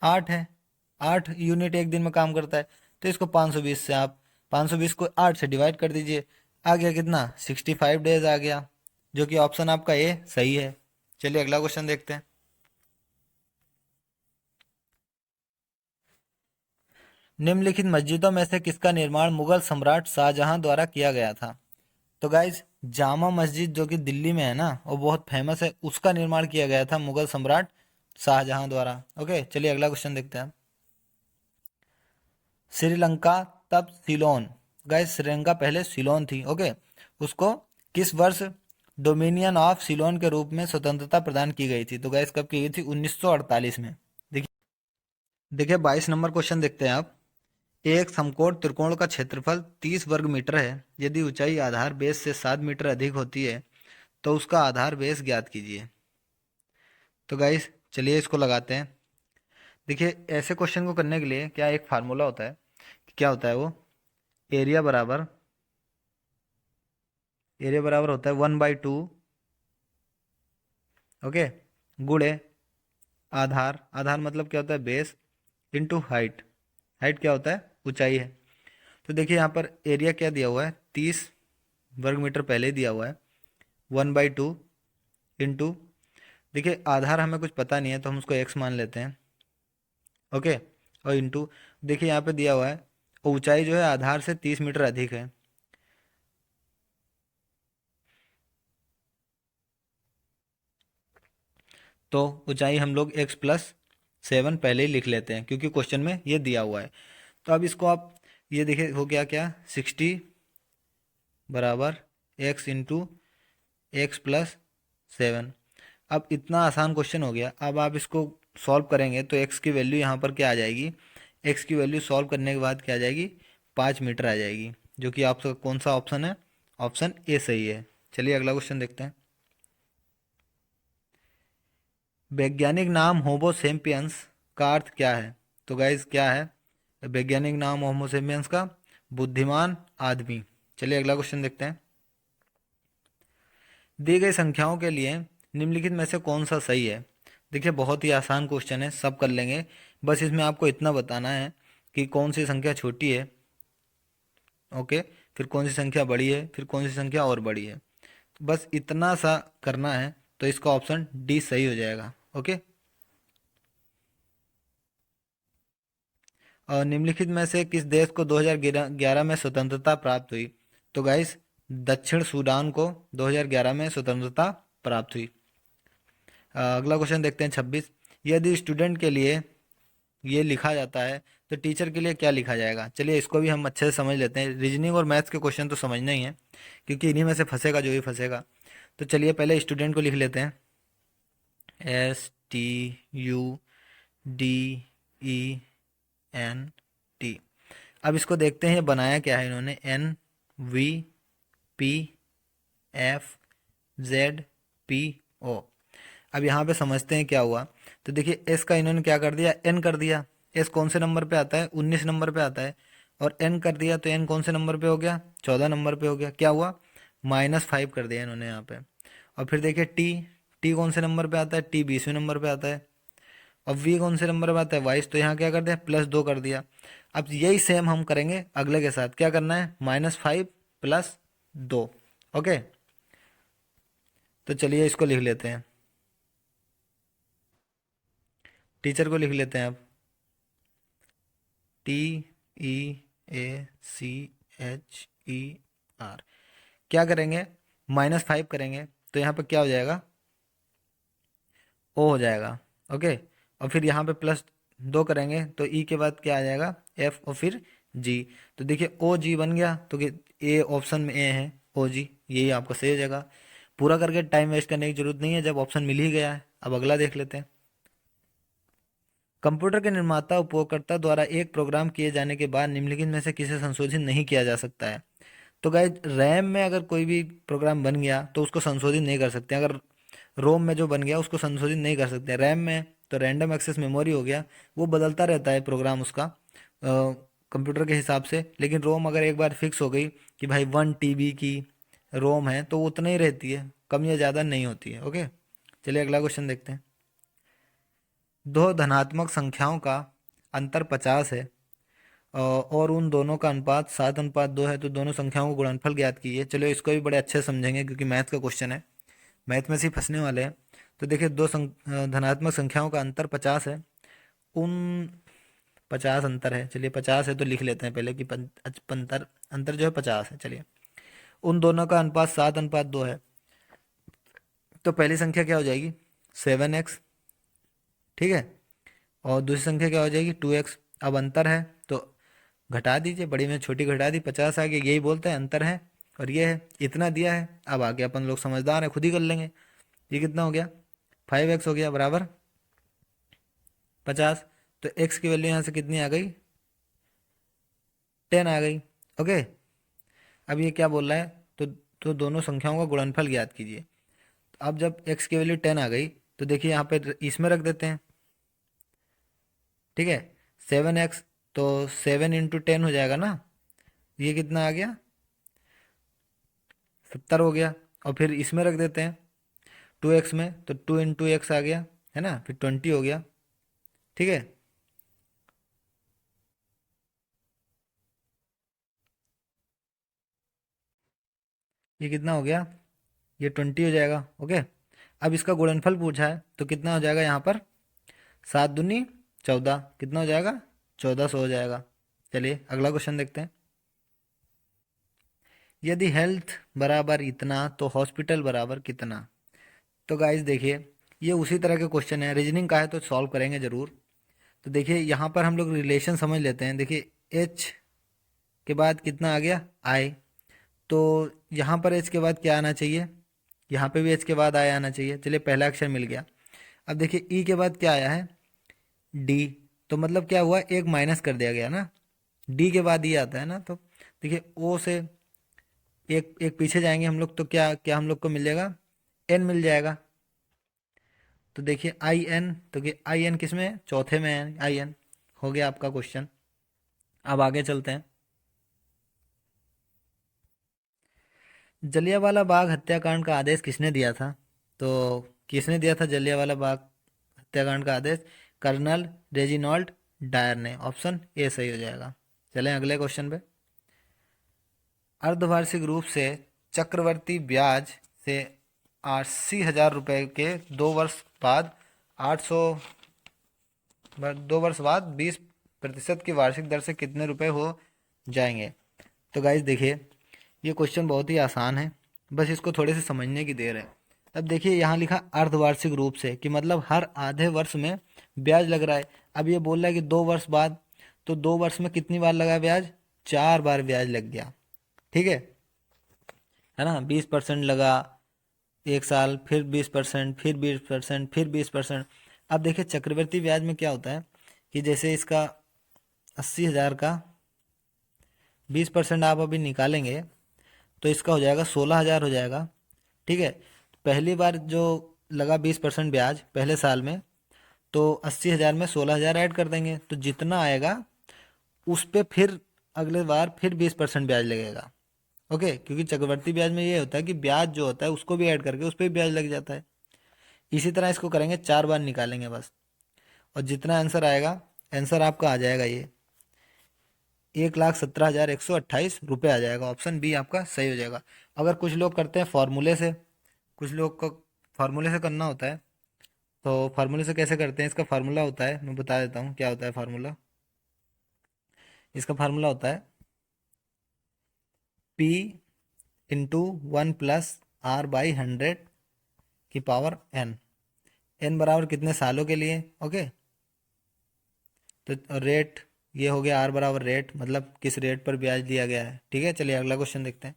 8 है। 8 यूनिट एक दिन में काम करता है, तो इसको 520 से आप 520 को 8 से डिवाइड कर दीजिए, आ गया कितना, 65 डेज आ गया, जो कि ऑप्शन आपका ए सही है। चलिए अगला क्वेश्चन देखते हैं। निम्नलिखित मस्जिदों में से किसका निर्माण मुगल सम्राट शाहजहां द्वारा किया गया था। तो गाइज जामा मस्जिद जो कि दिल्ली में है ना, वो बहुत फेमस है, उसका निर्माण किया गया था मुगल सम्राट शाहजहां द्वारा। ओके, चलिए अगला क्वेश्चन देखते हैं। श्रीलंका तब सिलोन, गाइस श्रीलंका पहले सिलोन थी। ओके, उसको किस वर्ष डोमिनियन ऑफ सिलोन के रूप में स्वतंत्रता प्रदान की गई थी। तो गाइस कब की गई थी, 1948 में। देखिए देखिए 22 नंबर क्वेश्चन देखते हैं आप। एक समकोण त्रिकोण का क्षेत्रफल 30 वर्ग मीटर है। यदि ऊंचाई आधार बेस से 7 मीटर अधिक होती है तो उसका आधार बेस ज्ञात कीजिए। तो गाइस चलिए इसको लगाते हैं। देखिए ऐसे क्वेश्चन को करने के लिए क्या एक फार्मूला होता है, क्या होता है वो, एरिया बराबर, एरिया बराबर होता है 1/2, ओके, गुणे आधार, आधार मतलब क्या होता है बेस, इंटू हाइट, हाइट क्या होता है ऊंचाई है। तो देखिए यहाँ पर एरिया क्या दिया हुआ है, 30 वर्ग मीटर पहले ही दिया हुआ है, 1/2 इंटू, देखिए आधार हमें कुछ पता नहीं है तो हम उसको एक्स मान लेते हैं, ओके, और इंटू, देखिए यहाँ पे दिया हुआ है ऊंचाई जो है आधार से 30 मीटर अधिक है, तो ऊंचाई हम लोग x+7 पहले ही लिख लेते हैं क्योंकि क्वेश्चन में ये दिया हुआ है। तो अब इसको आप ये देखिए हो गया क्या, 60 बराबर x इंटू x+7। अब इतना आसान क्वेश्चन हो गया। अब आप इसको सॉल्व करेंगे तो x की वैल्यू यहाँ पर क्या आ जाएगी, x की वैल्यू सॉल्व करने के बाद क्या आ जाएगी, 5 मीटर आ जाएगी, जो कि आपका कौन सा ऑप्शन है, ऑप्शन ए सही है। चलिए अगला क्वेश्चन देखते हैं। वैज्ञानिक नाम होमो सेपियंस का अर्थ क्या है। तो गाइज क्या है वैज्ञानिक नाम होमो सेपियंस का, बुद्धिमान आदमी। चलिए अगला क्वेश्चन देखते हैं। दी गई संख्याओं के लिए निम्नलिखित में से कौन सा सही है। देखिए बहुत ही आसान क्वेश्चन है, सब कर लेंगे, बस इसमें आपको इतना बताना है कि कौन सी संख्या छोटी है, ओके, फिर कौन सी संख्या बड़ी है, फिर कौन सी संख्या और बड़ी है, बस इतना सा करना है तो इसका ऑप्शन डी सही हो जाएगा, ओके। और निम्नलिखित में से किस देश को 2011 में स्वतंत्रता प्राप्त हुई। तो गाइस दक्षिण सूडान को 2011 में स्वतंत्रता प्राप्त हुई। अगला क्वेश्चन देखते हैं 26। यदि स्टूडेंट के लिए ये लिखा जाता है तो टीचर के लिए क्या लिखा जाएगा। चलिए इसको भी हम अच्छे से समझ लेते हैं। रीजनिंग और मैथ्स के क्वेश्चन तो समझना ही है क्योंकि इन्हीं में से फंसेगा जो भी फंसेगा। तो चलिए पहले स्टूडेंट को लिख लेते हैं, STUDENT। अब इसको देखते हैं ये बनाया क्या है इन्होंने, NVPFZPO। अब यहाँ पे समझते हैं क्या हुआ। तो देखिए एस का इन्होंने क्या कर दिया, एन कर दिया। एस कौन से नंबर पे आता है, 19 नंबर पे आता है, और एन कर दिया तो एन कौन से नंबर पे हो गया, 14 नंबर पे हो गया। क्या हुआ, -5 कर दिया इन्होंने यहाँ पे। और फिर देखिए टी, टी कौन से नंबर पे आता है, टी 20वें नंबर पे आता है। अब वी कौन से नंबर पे आता है, 22, तो यहाँ क्या कर दिया, +2 कर दिया। अब यही सेम हम करेंगे अगले के साथ, क्या करना है, -5 + 2, ओके। तो चलिए इसको लिख लेते हैं, टीचर को लिख लेते हैं अब, TEACHER। क्या करेंगे, -5 करेंगे तो यहाँ पे क्या हो जाएगा, ओ हो जाएगा, ओके। और फिर यहाँ पे +2 करेंगे तो ई के बाद क्या आ जाएगा, एफ, और फिर जी। तो देखिए ओ जी बन गया, तो ए ऑप्शन में ए है, ओ जी, यही आपका सही हो जाएगा। पूरा करके टाइम वेस्ट करने की जरूरत नहीं है जब ऑप्शन मिल ही गया है। अब अगला देख लेते हैं। कंप्यूटर के निर्माता उपयोगकर्ता द्वारा एक प्रोग्राम किए जाने के बाद निम्नलिखित में से किसे संशोधित नहीं किया जा सकता है। तो गाइस रैम में अगर कोई भी प्रोग्राम बन गया तो उसको संशोधित नहीं कर सकते। अगर रोम में जो बन गया उसको संशोधित नहीं कर सकते। रैम में तो रैंडम एक्सेस मेमोरी हो गया, वो बदलता रहता है प्रोग्राम उसका कंप्यूटर के हिसाब से। लेकिन रोम अगर एक बार फिक्स हो गई कि भाई 1 TB की रोम है तो वो उतना ही रहती है, कम या ज़्यादा नहीं होती है, ओके। चलिए अगला क्वेश्चन देखते हैं। दो धनात्मक संख्याओं का अंतर 50 है और उन दोनों का अनुपात 7:2 है, तो दोनों संख्याओं को गुणनफल ज्ञात कीजिए। चलो इसको भी बड़े अच्छे से समझेंगे क्योंकि मैथ का क्वेश्चन है, मैथ में से ही फंसने वाले हैं। तो देखिए धनात्मक संख्याओं का अंतर 50 है, उन 50 अंतर है, चलिए 50 है तो लिख लेते हैं पहले कि अंतर, अंतर जो है 50 है। चलिए उन दोनों का अनुपात 7:2 है, तो पहली संख्या क्या हो जाएगी, 7x, ठीक है, और दूसरी संख्या क्या हो जाएगी, 2x। अब अंतर है तो घटा दीजिए, बड़ी में छोटी घटा दी, 50 आ गया, यही बोलते हैं अंतर है। और ये है इतना दिया है। अब आगे अपन लोग समझदार हैं, खुद ही कर लेंगे। ये कितना हो गया, 5x हो गया बराबर 50। तो x की वैल्यू यहाँ से कितनी आ गई, 10 आ गई। ओके, अब ये क्या बोल रहा है, तो दोनों संख्याओं का गुणनफल ज्ञात कीजिए। अब जब x की वैल्यू 10 आ गई तो देखिए यहाँ पे इसमें रख देते हैं। ठीक है, 7x, तो 7 × 10 हो जाएगा ना, ये कितना आ गया, 70 हो गया। और फिर इसमें रख देते हैं 2x में, तो 2 × x आ गया, है ना, फिर 20 हो गया। ठीक है, ये कितना हो गया, ये 20 हो जाएगा। ओके, अब इसका गुणनफल पूछा है तो कितना हो जाएगा यहाँ पर, 7 दूनी 14, कितना हो जाएगा, 1400 हो जाएगा। चलिए अगला क्वेश्चन देखते हैं। यदि हेल्थ बराबर इतना तो हॉस्पिटल बराबर कितना। तो गाइस देखिए, ये उसी तरह के क्वेश्चन है, रीजनिंग का है तो सॉल्व करेंगे ज़रूर। तो देखिए यहाँ पर हम लोग रिलेशन समझ लेते हैं। देखिए एच के बाद कितना आ गया, आई, तो यहाँ पर एच के बाद क्या आना चाहिए, यहाँ पे भी एच के बाद आई आना चाहिए। चलिए पहला अक्षर मिल गया। अब देखिए ई के बाद क्या आया है, डी, तो मतलब क्या हुआ, एक माइनस कर दिया गया ना, डी के बाद ई आता है ना। तो देखिए ओ से एक एक पीछे जाएंगे हम लोग तो क्या क्या हम लोग को मिल जाएगा, एन मिल जाएगा। तो देखिए आई एन, तो कि आई एन किस में है, चौथे में है आई एन। हो गया आपका क्वेश्चन। अब आगे चलते हैं। जलियांवाला बाग हत्याकांड का आदेश किसने दिया था। तो किसने दिया था जलियांवाला बाग हत्याकांड का आदेश, कर्नल रेजिनॉल्ड डायर ने। ऑप्शन ए सही हो जाएगा। चलें अगले क्वेश्चन पे। अर्धवार्षिक रूप से चक्रवर्ती ब्याज से 80,000 रुपये के 2 वर्ष बाद 20% की वार्षिक दर से कितने रुपए हो जाएंगे। तो गाइज देखिए, ये क्वेश्चन बहुत ही आसान है, बस इसको थोड़े से समझने की देर है। अब देखिए यहाँ लिखा अर्धवार्षिक रूप से, कि मतलब हर आधे वर्ष में ब्याज लग रहा है। अब ये बोल रहा है कि 2 वर्ष बाद, तो 2 वर्ष में कितनी बार लगा ब्याज, 4 बार ब्याज लग गया। ठीक है ना, 20% लगा एक साल, फिर 20%, फिर 20%, फिर 20%। अब देखिए चक्रवृद्धि ब्याज में क्या होता है कि जैसे इसका 80,000 का 20% आप अभी निकालेंगे तो इसका हो जाएगा 16,000 हो जाएगा। ठीक है, पहली बार जो लगा 20% ब्याज पहले साल में, तो 80,000 में 16,000 ऐड कर देंगे, तो जितना आएगा उस पे फिर अगले बार फिर 20% ब्याज लगेगा। ओके, क्योंकि चक्रवर्ती ब्याज में ये होता है कि ब्याज जो होता है उसको भी ऐड करके उस पर भी ब्याज लग जाता है। इसी तरह इसको करेंगे, 4 बार निकालेंगे बस, और जितना आंसर आएगा, आंसर आपका आ जाएगा ये 1,17,128 रुपये आ जाएगा। ऑप्शन बी आपका सही हो जाएगा। अगर कुछ लोग करते हैं फॉर्मूले से, कुछ लोग को फार्मूले से करना होता है, तो फार्मूले से कैसे करते हैं, इसका फार्मूला होता है, मैं बता देता हूँ क्या होता है फार्मूला। इसका फार्मूला होता है P × 1 + R/100 की पावर n। n बराबर कितने सालों के लिए। ओके, तो रेट ये हो गया, r बराबर रेट, मतलब किस रेट पर ब्याज दिया गया है। ठीक है, चलिए अगला क्वेश्चन देखते हैं।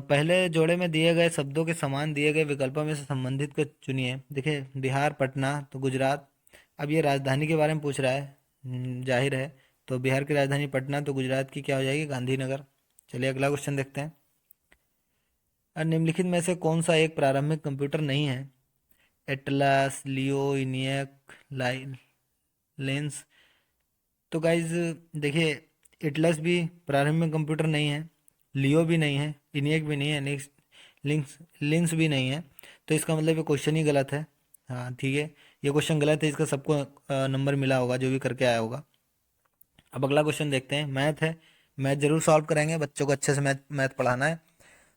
पहले जोड़े में दिए गए शब्दों के समान दिए गए विकल्पों में से संबंधित को चुनिए। देखिए बिहार, पटना तो गुजरात। अब ये राजधानी के बारे में पूछ रहा है, जाहिर है, तो बिहार की राजधानी पटना, तो गुजरात की क्या हो जाएगी, गांधीनगर। चलिए अगला क्वेश्चन देखते हैं। निम्नलिखित में से कौन सा एक प्रारंभिक कंप्यूटर नहीं है। एटलस, लियो, इनियक, लाइन, लेंस। तो गाइज देखिए, एटलस भी प्रारंभिक कंप्यूटर नहीं है, लियो भी नहीं है, इनियक भी नहीं है, नेक्स्ट लिंक्स लिंक्स भी नहीं है। तो इसका मतलब ये क्वेश्चन ही गलत है। हाँ ठीक है, ये क्वेश्चन गलत है, इसका सबको नंबर मिला होगा जो भी करके आया होगा। अब अगला क्वेश्चन देखते हैं। मैथ है, मैथ जरूर सॉल्व करेंगे, बच्चों को अच्छे से मैथ मैथ पढ़ाना है।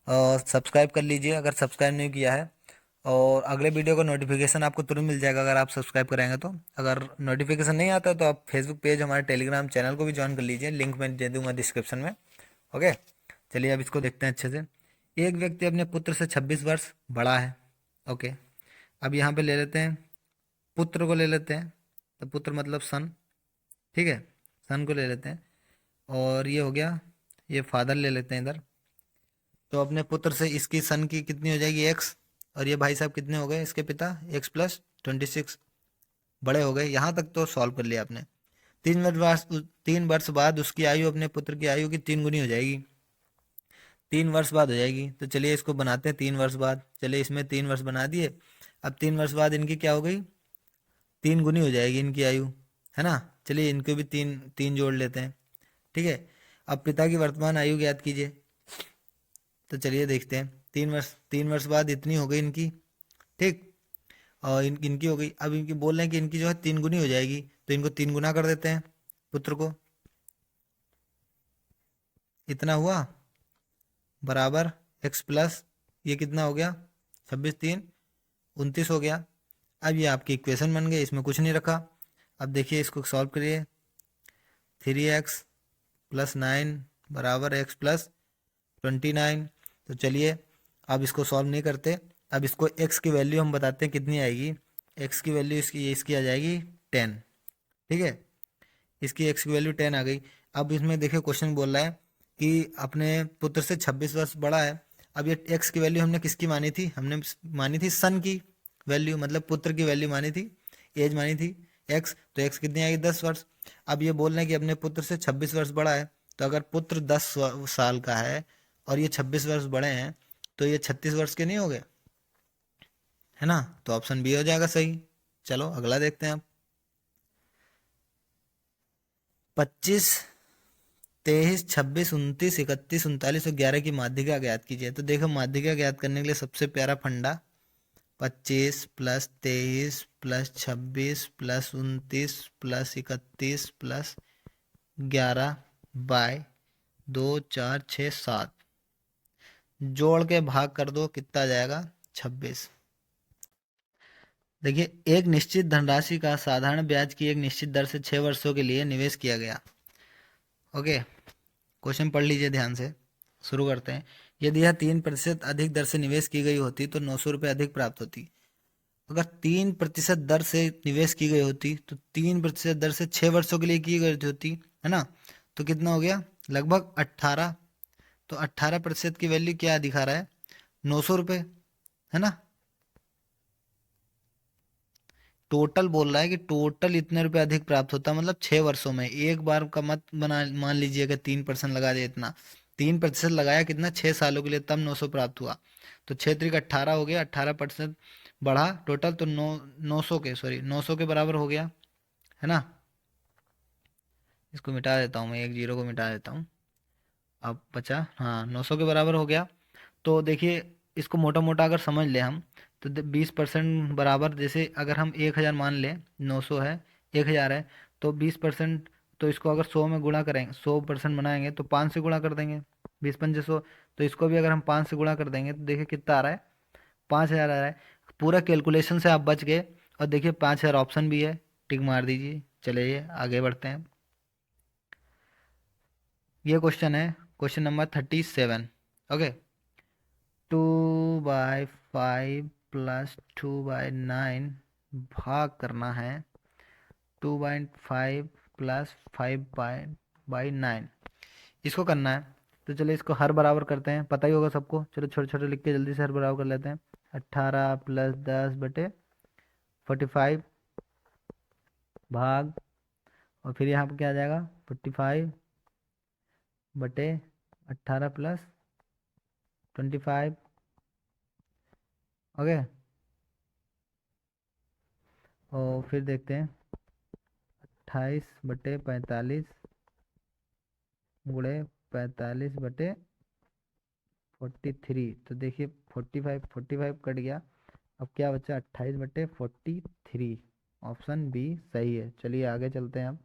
और सब्सक्राइब कर लीजिए अगर सब्सक्राइब नहीं किया है, और अगले वीडियो का नोटिफिकेशन आपको तुरंत मिल जाएगा अगर आप सब्सक्राइब करेंगे तो। अगर नोटिफिकेशन नहीं आता तो आप फेसबुक पेज, हमारे टेलीग्राम चैनल को भी ज्वाइन कर लीजिए, लिंक मैं दे दूंगा डिस्क्रिप्शन में। ओके, चलिए अब इसको देखते हैं अच्छे से। एक व्यक्ति अपने पुत्र से 26 वर्ष बड़ा है। ओके, अब यहाँ पे ले लेते हैं, पुत्र को ले लेते हैं, तो पुत्र मतलब सन। ठीक है, सन को ले लेते हैं, और ये हो गया, ये फादर ले लेते हैं इधर। तो अपने पुत्र से इसकी सन की कितनी हो जाएगी, एक्स, और ये भाई साहब कितने हो गए इसके पिता, x + 26 बड़े हो गए। यहाँ तक तो सॉल्व कर लिया आपने। 3 वर्ष बाद उसकी आयु अपने पुत्र की आयु की 3 गुनी हो जाएगी। 3 वर्ष बाद हो जाएगी। तो चलिए इसको बनाते हैं 3 वर्ष बाद। चलिए इसमें 3 वर्ष बना दिए। अब 3 वर्ष बाद इनकी क्या हो गई, 3 गुनी हो जाएगी इनकी आयु, है ना। चलिए इनको भी तीन तीन जोड़ लेते हैं, ठीक है। अब पिता की वर्तमान आयु ज्ञात कीजिए। तो चलिए देखते हैं, 3 वर्ष बाद इतनी हो गई इनकी, ठीक। और इनकी हो गई। अब इनकी बोल रहे हैं कि इनकी जो है 3 गुनी हो जाएगी, तो इनको 3 गुना कर देते हैं पुत्र को। इतना हुआ बराबर एक्स प्लस ये कितना हो गया, 26×3 = 29 हो गया। अब ये आपकी इक्वेशन बन गई, इसमें कुछ नहीं रखा। अब देखिए इसको सॉल्व करिए। 3x + 9 बराबर x + 29। तो चलिए अब इसको सॉल्व नहीं करते। अब इसको x की वैल्यू हम बताते हैं कितनी आएगी। x की वैल्यू इसकी आ जाएगी 10, ठीक है। इसकी x की वैल्यू 10 आ गई। अब इसमें देखिए क्वेश्चन बोल रहा है कि अपने पुत्र से 26 वर्ष बड़ा है। अब ये x की वैल्यू हमने किसकी मानी थी, हमने मानी थी सन की वैल्यू, मतलब पुत्र की वैल्यू मानी थी, एज मानी थी x। तो x कितनी आएगी, 10 वर्ष। अब ये बोल रहे हैं कि अपने पुत्र से 26 वर्ष बड़ा है। तो अगर पुत्र 10 साल का है और ये 26 वर्ष बड़े हैं, तो ये 36 वर्ष के नहीं हो गए, है ना। तो ऑप्शन बी हो जाएगा सही। चलो अगला देखते हैं आप। 25, 23, 26, 29, 31, 39 और 11 की माध्यिका ज्ञात कीजिए। तो देखो माध्यिका ज्ञात करने के लिए सबसे प्यारा फंडा, 25 + 23 + 26 + 29 + 31 + 11/2, 4, 6, 7 जोड़ के भाग कर दो, कितना आ जाएगा, 26। देखिए एक निश्चित धनराशि का साधारण ब्याज की एक निश्चित दर से 6 वर्षों के लिए निवेश किया गया। ओके, क्वेश्चन पढ़ लीजिए ध्यान से। शुरू करते हैं। यदि यह 3% अधिक दर से निवेश की गई होती तो 900 रुपये अधिक प्राप्त होती। अगर 3% दर से निवेश की गई होती तो 3% दर से 6 वर्षों के लिए की गई होती, है ना। तो कितना हो गया, लगभग 18। तो 18% की वैल्यू क्या दिखा रहा है, 900 रुपये, है ना। टोटल बोल रहा है कि टोटल इतने रुपए अधिक प्राप्त होता है, मतलब 6 वर्षों में। एक बार का मत बना, मान लीजिएगा 3% लगा दे, इतना 3% लगाया कितना, 6 सालों के लिए, तब 900 प्राप्त हुआ। तो 6×3 = 18 हो गया, 18% बढ़ा टोटल, तो 900 के बराबर हो गया, है ना। इसको मिटा देता हूँ मैं, एक जीरो को मिटा देता हूँ। अब बचा, हाँ 900 के बराबर हो गया। तो देखिए इसको मोटा मोटा अगर समझ ले हम, तो 20% बराबर, जैसे अगर हम 1000 मान लें, 900 है, 1000 है, तो 20%, तो इसको अगर 100 में गुणा करेंगे, 100% बनाएंगे तो 5 से गुणा कर देंगे, 20×5 = 100। तो इसको भी अगर हम 5 से गुणा कर देंगे तो देखिए कितना आ रहा है, 5000 आ रहा है। पूरा कैलकुलेशन से आप बच गए। और देखिए 5000 ऑप्शन भी है, टिक मार दीजिए। चलिए आगे बढ़ते हैं। ये क्वेश्चन है, क्वेश्चन नंबर 37। ओके, 2/5 + 2/9 भाग करना है 2/5 + 5/9, इसको करना है। तो चलिए इसको हर बराबर करते हैं, पता ही होगा सबको। चलो छोटे छोटे लिख के जल्दी से हर बराबर कर लेते हैं। 18 + 10/45 भाग, और फिर यहाँ पर क्या आ जाएगा, 45/18 + 25। ओके, और फिर देखते हैं 28/45 गुणे 45/43। तो देखिए 45 कट गया, अब क्या बचा, 28/43। ऑप्शन बी सही है। चलिए आगे चलते हैं अब।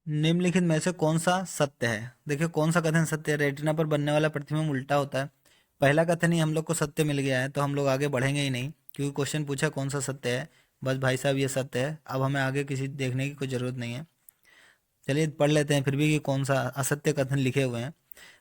निम्नलिखित में से कौन सा सत्य है। देखिए कौन सा कथन सत्य है। रेटिना पर बनने वाला प्रतिबिंब उल्टा होता है। पहला कथन ही हम लोग को सत्य मिल गया है, तो हम लोग आगे बढ़ेंगे ही नहीं, क्योंकि क्वेश्चन पूछा कौन सा सत्य है। बस भाई साहब ये सत्य है, अब हमें आगे किसी देखने की कोई ज़रूरत नहीं है। चलिए पढ़ लेते हैं फिर भी कि कौन सा असत्य कथन लिखे हुए हैं।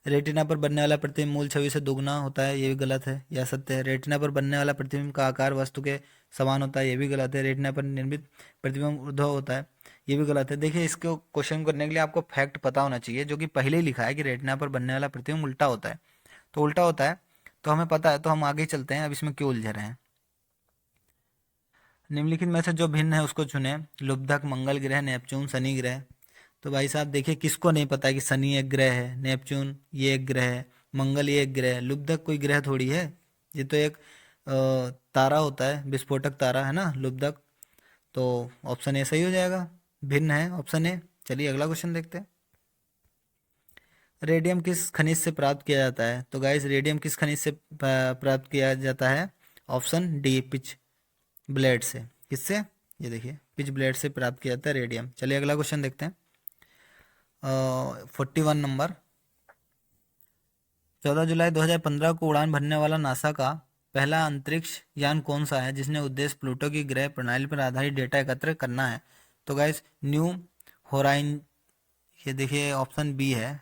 रेटिना पर बनने वाला प्रतिबिंब मूल छवि से दोगुना होता है, ये भी गलत है, यह सत्य है। रेटिना पर बनने वाला प्रतिबिंब का आकार वस्तु के समान होता है, ये भी गलत है। रेटिना पर निर्मित प्रतिबिंब ऊर्ध्व होता है, ये भी गलत है। देखिए इसको क्वेश्चन करने के लिए आपको फैक्ट पता होना चाहिए, जो कि पहले ही लिखा है कि रेटिना पर बनने वाला प्रतिबिंब उल्टा होता है। तो उल्टा होता है तो हमें पता है, तो हम आगे चलते हैं। अब इसमें क्यों उलझ रहे हैं। निम्नलिखित में से जो भिन्न है उसको चुने। लुब्धक, मंगल ग्रह, नेपच्यून, शनि ग्रह। तो भाई साहब देखिए, किसको नहीं पता है कि शनि एक ग्रह है, नेपच्यून ये एक ग्रह है, मंगल ये एक ग्रह है। लुब्धक कोई ग्रह थोड़ी है, ये तो एक तारा होता है, विस्फोटक तारा है ना लुब्धक। तो ऑप्शन ए सही हो जाएगा, भिन्न है ऑप्शन ए। चलिए अगला क्वेश्चन देखते हैं। रेडियम किस खनिज से प्राप्त किया जाता है? तो गाइस रेडियम किस खनिज से प्राप्त किया जाता है? ऑप्शन डी, पिच ब्लेड से। किससे? ये देखिए, पिच ब्लेड से प्राप्त किया जाता है रेडियम। चलिए अगला क्वेश्चन देखते हैं। 41 नंबर। 14 जुलाई 2015 को उड़ान भरने वाला नासा का पहला अंतरिक्ष यान कौन सा है जिसने उद्देश्य प्लूटो की ग्रह प्रणाली पर आधारित डेटा एकत्र करना है? तो गाइस न्यू होराइन, ये देखिए ऑप्शन बी है।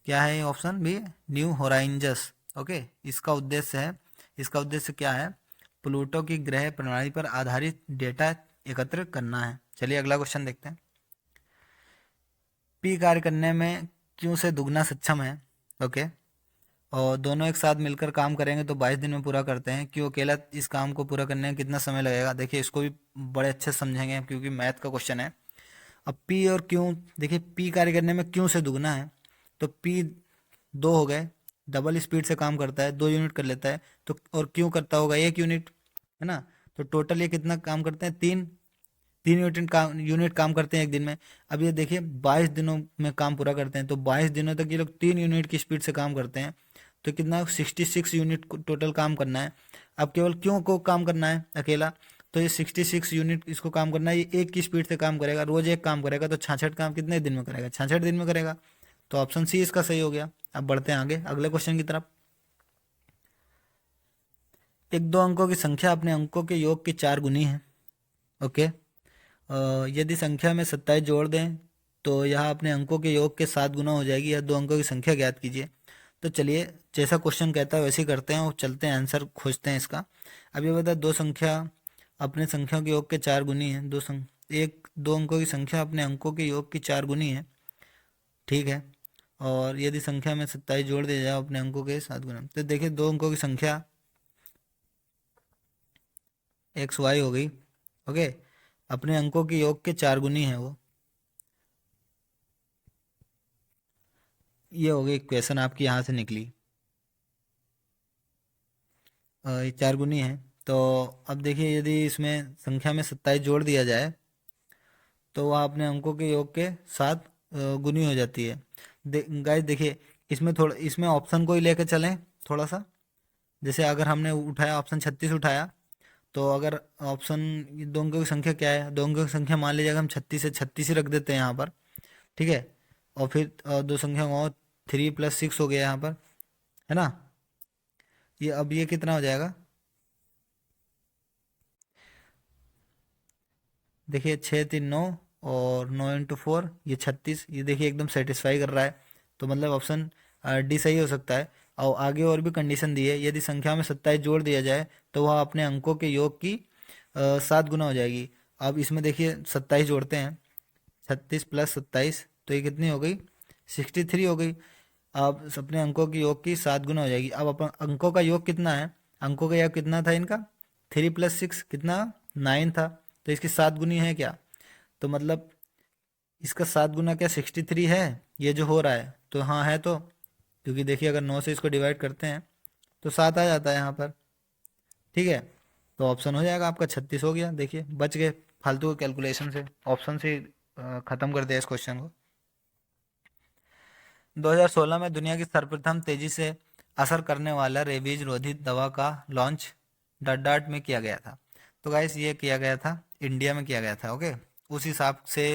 क्या है ये? Option B, new horizons. Okay, इसका उद्देश्य क्या है? प्लूटो की ग्रह प्रणाली पर आधारित डेटा एकत्र करना है। चलिए अगला क्वेश्चन देखते हैं। पी कार्य करने में क्यू से दुगना सक्षम है। ओके, और दोनों एक साथ मिलकर काम करेंगे तो 22 दिन में पूरा करते हैं। क्यों अकेला इस काम को पूरा करने में कितना समय लगेगा? देखिए इसको भी बड़े अच्छे से समझेंगे क्योंकि मैथ का क्वेश्चन है। अब पी और क्यू, देखिए पी कार्य करने में क्यू से दुगना है, तो पी 2 हो गए, डबल स्पीड से काम करता है, 2 यूनिट कर लेता है। तो और क्यू करता होगा 1 यूनिट, है ना? तो टोटल ये कितना काम करते हैं? 3 यूनिट काम करते हैं एक दिन में। अब ये देखिए 22 दिनों में काम पूरा करते हैं, तो 22 दिनों तक ये लोग 3 यूनिट की स्पीड से काम करते हैं। तो कितना? 66 यूनिट टोटल काम करना है। अब केवल क्यों को काम करना है अकेला, तो ये 66 यूनिट इसको काम करना है। ये एक की स्पीड से काम करेगा, रोज एक काम करेगा, तो 66 काम कितने दिन में करेगा? 66 दिन में करेगा। तो ऑप्शन सी इसका सही हो गया। अब बढ़ते हैं आगे अगले क्वेश्चन की तरफ। एक दो अंकों की संख्या अपने अंकों के योग की 4 गुनी है। ओके, यदि संख्या में 27 जोड़ दें तो यह अपने अंकों के योग के 7 गुना हो जाएगी। यह दो अंकों की संख्या ज्ञात कीजिए। तो चलिए जैसा क्वेश्चन कहता है वैसे ही करते हैं और चलते हैं आंसर खोजते हैं इसका। अब ये बता, दो संख्या अपने संख्याओं के योग के 4 गुनी है। एक दो अंकों की संख्या अपने अंकों के योग की 4 गुनी है, ठीक है। और यदि संख्या में 27 जोड़ दिया जाए अपने अंकों के 7 गुना, तो देखिए दो अंकों की संख्या एक्स वाई हो गई। ओके, अपने अंकों के योग के 4 गुनी है वो। ये हो गई इक्वेशन आपकी यहाँ से निकली। ये 4 गुनी है। तो अब देखिए यदि इसमें संख्या में 27 जोड़ दिया जाए तो वह अपने अंकों के योग के साथ गुनी हो जाती है। गाइस देखिए, इसमें ऑप्शन को ही लेकर चलें थोड़ा सा। जैसे अगर हमने उठाया ऑप्शन 36 उठाया, तो अगर ऑप्शन, दो अंकों की संख्या क्या है? दो अंकों की संख्या मान लीजिएगा हम 36 से 36 ही रख देते हैं यहाँ पर, ठीक है। और फिर दो संख्या और 3 + 6 हो गया यहाँ पर, है ना? ये अब ये कितना हो जाएगा? देखिए 6 3 9 और 9 × 4 ये 36। ये देखिए एकदम सेटिस्फाई कर रहा है, तो मतलब ऑप्शन डी सही हो सकता है। और आगे और भी कंडीशन दी है, यदि संख्या में 27 जोड़ दिया जाए तो वह अपने अंकों के योग की 7 गुना हो जाएगी। अब इसमें देखिए 27 जोड़ते हैं, 36 + 27, तो ये कितनी हो गई? 63 हो गई। अब अपने अंकों की योग की 7 गुना हो जाएगी। अब अपन अंकों का योग कितना है? अंकों का योग कितना था इनका? 3 + 6 कितना? 9 था। तो इसकी 7 गुनी है क्या? तो मतलब इसका 7 गुना क्या 63 है? ये जो हो रहा है, तो हाँ है तो, क्योंकि देखिए अगर 9 से इसको डिवाइड करते हैं तो 7 आ जाता है यहाँ पर, ठीक है। तो ऑप्शन हो जाएगा आपका 36 हो गया। देखिए बच गए फालतू के कैलकुलेशन से, ऑप्शन से खत्म कर दिया इस क्वेश्चन को। 2016 में दुनिया की सर्वप्रथम तेजी से असर करने वाला रेबीज रोधी दवा का लॉन्च डॉट डॉट में किया गया था। तो गाइस ये किया गया था इंडिया में किया गया था। ओके, उस हिसाब से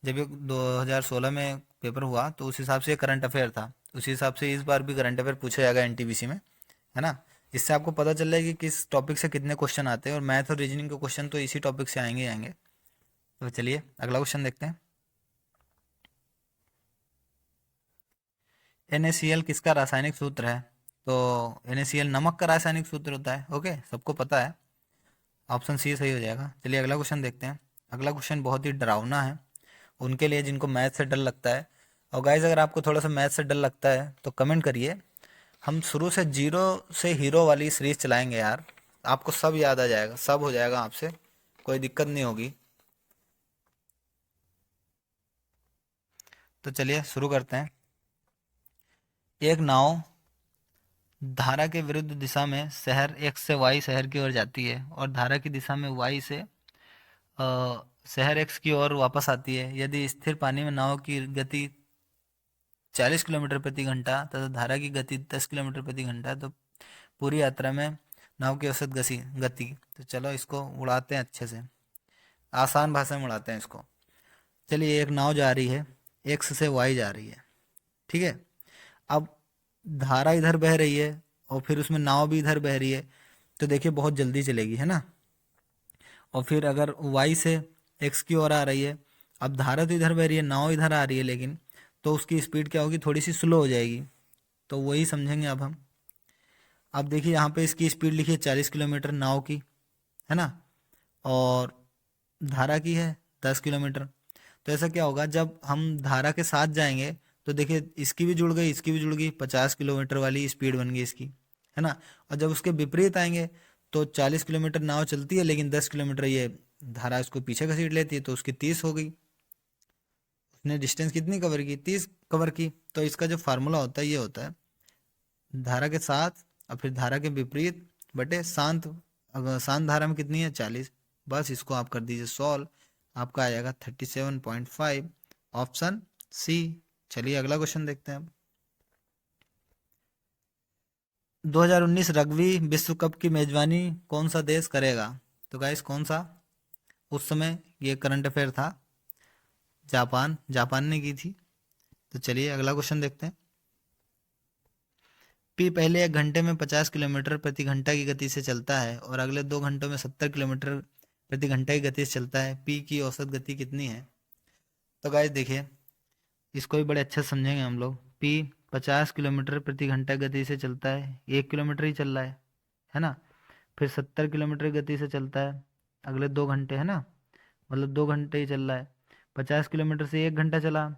जब ये 2016 में पेपर हुआ तो उस हिसाब से ये करंट अफेयर था। उसी हिसाब से इस बार भी करंट अफेयर पूछा जाएगा एनटीपीसी में, है ना? इससे आपको पता चल जाएगा कि किस टॉपिक से कितने क्वेश्चन आते हैं, और मैथ और रीजनिंग के क्वेश्चन तो इसी टॉपिक से आएंगे ही आएंगे। तो चलिए अगला क्वेश्चन देखते हैं। NaCl किसका रासायनिक सूत्र है? तो NaCl नमक का रासायनिक सूत्र होता है। ओके, सबको पता है, ऑप्शन सी सही हो जाएगा। चलिए अगला क्वेश्चन देखते हैं। अगला क्वेश्चन बहुत ही डरावना है उनके लिए जिनको मैथ से डर लगता है। और गाइज अगर आपको थोड़ा सा मैथ से डर लगता है तो कमेंट करिए, हम शुरू से जीरो से हीरो वाली सीरीज चलाएंगे यार, आपको सब याद आ जाएगा, सब हो जाएगा आपसे। कोई दिक्कत नहीं होगी। तो चलिए शुरू करते हैं। एक नाव धारा के विरुद्ध दिशा में शहर एक्स से वाई शहर की ओर जाती है और धारा की दिशा में वाई से शहर एक्स की ओर वापस आती है। यदि स्थिर पानी में नाव की गति 40 किलोमीटर प्रति घंटा तथा धारा की गति 10 किलोमीटर प्रति घंटा, तो पूरी यात्रा में नाव की औसत गति गति तो चलो इसको उड़ाते हैं अच्छे से, आसान भाषा में उड़ाते हैं इसको। चलिए, एक नाव जा रही है, एक्स से वाई जा रही है, ठीक है। अब धारा इधर बह रही है और फिर उसमें नाव भी इधर बह रही है, तो देखिए बहुत जल्दी चलेगी, है ना। और फिर अगर वाई से एक्स की ओर आ रही है, अब धारा तो इधर बह रही है, नाव इधर आ रही है, लेकिन तो उसकी स्पीड क्या होगी, थोड़ी सी स्लो हो जाएगी। तो वही समझेंगे अब हम। अब देखिए यहाँ पे इसकी स्पीड लिखी है 40 किलोमीटर नाव की, है ना, और धारा की है 10 किलोमीटर। तो ऐसा क्या होगा, जब हम धारा के साथ जाएंगे तो देखिए इसकी भी जुड़ गई, इसकी भी जुड़ गई, 50 किलोमीटर वाली स्पीड बन गई इसकी, है ना। और जब उसके विपरीत आएंगे तो 40 किलोमीटर नाव चलती है, लेकिन 10 किलोमीटर ये धारा इसको पीछे घसीट लेती है, तो उसकी 30 हो गई। उसने डिस्टेंस कितनी कवर की, 30 कवर की। तो इसका जो फार्मूला होता है ये होता है धारा के साथ और फिर धारा के विपरीत बटे शांत। अब शांत धारा में कितनी है, 40। बस इसको आप कर दीजिए सॉल्व, आपका आ जाएगा 37.5, ऑप्शन सी। चलिए अगला क्वेश्चन देखते हैं अब। 2019 रग्बी विश्व कप की मेजबानी कौन सा देश करेगा? तो गाइस कौन सा, उस समय ये करंट अफेयर था, जापान ने की थी। तो चलिए अगला क्वेश्चन देखते हैं। पी पहले 1 घंटे में 50 किलोमीटर प्रति घंटा की गति से चलता है और अगले 2 घंटों में 70 किलोमीटर प्रति घंटा की गति से चलता है। पी की औसत गति कितनी है? तो गाइस देखिए इसको भी बड़े अच्छे से समझेंगे हम लोग। पी 50 किलोमीटर प्रति घंटा गति से चलता है, 1 किलोमीटर ही चल रहा है ना। फिर 70 किलोमीटर गति से चलता है अगले 2 घंटे, है ना, मतलब 2 घंटे ही चल रहा है। 50 किलोमीटर से 1 घंटा चला,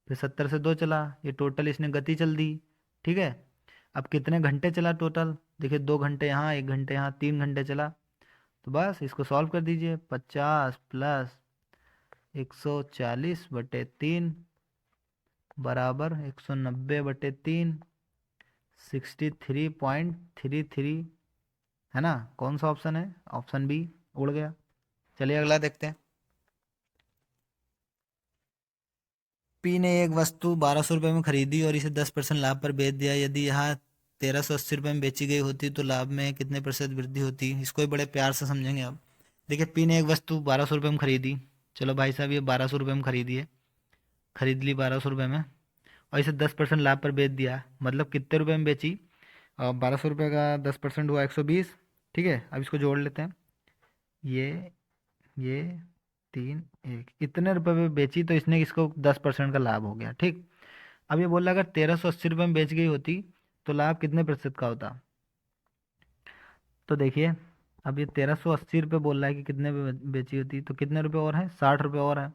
फिर 70 से 2 चला, ये टोटल इसने गति चल दी, ठीक है। अब कितने घंटे चला टोटल, देखिए 2 घंटे यहाँ, 1 घंटे यहाँ, 3 घंटे चला। तो बस इसको सॉल्व कर दीजिए, 50 प्लस 140/3 बराबर 190/3, 63.33, है ना। कौन सा ऑप्शन है? ऑप्शन बी, उड़ गया। चलिए अगला देखते हैं। पी ने एक वस्तु 1200 रुपये में खरीदी और इसे 10% लाभ पर बेच दिया। यदि यहाँ 1380 रुपये में बेची गई होती तो लाभ में कितने प्रतिशत वृद्धि होती? इसको भी बड़े प्यार से समझेंगे अब। देखिए पी ने एक वस्तु 1200 रुपये में खरीदी, चलो भाई साहब ये 1200 रुपये में खरीदी है, खरीद ली 1200 रुपये में, और इसे 10% लाभ पर बेच दिया, मतलब कितने रुपए में बेची? 1200 रुपये का 10% हुआ 120, ठीक है। अब इसको जोड़ लेते हैं, ये 3 1, इतने रुपए में बेची तो इसने इसको 10% का लाभ हो गया, ठीक। अब ये बोल रहा अगर 1380 रुपये में बेच गई होती तो लाभ कितने प्रतिशत का होता? तो देखिए अब ये 1380 रुपये बोल रहा है कि कितने पे बेची होती, तो कितने रुपए और हैं, 60 रुपये और हैं।